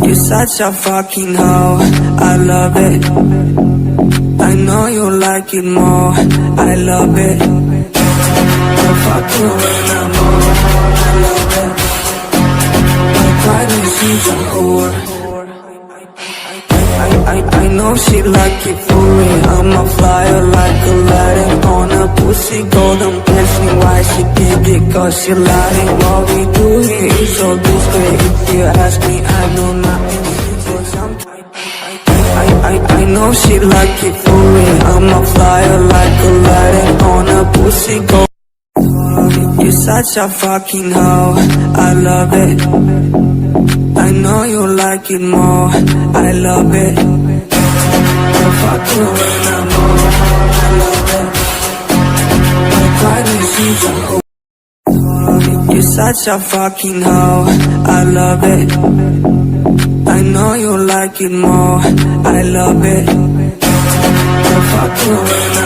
You're such a fucking hoe, I love it. I know you like it more, I love it. Don't fuck you when I'm more, I love it. My privacy's a whore. I know she like it for me. I'm a flyer like Aladdin on a pussy golden blessing. Why she did it? Cause she lying. What we do here is so discreet. If you ask me, I know nothing. I know she like it for me. I'm a flyer like Aladdin on a pussy golden. You're such a fucking hoe, I love it. I know you like it more, I love it. Don't fuck you when I'm more, I love it. My privacy's a whore. You're such a fucking hoe, I love it. I know you like it more, I love it. Don't fuck you when I'm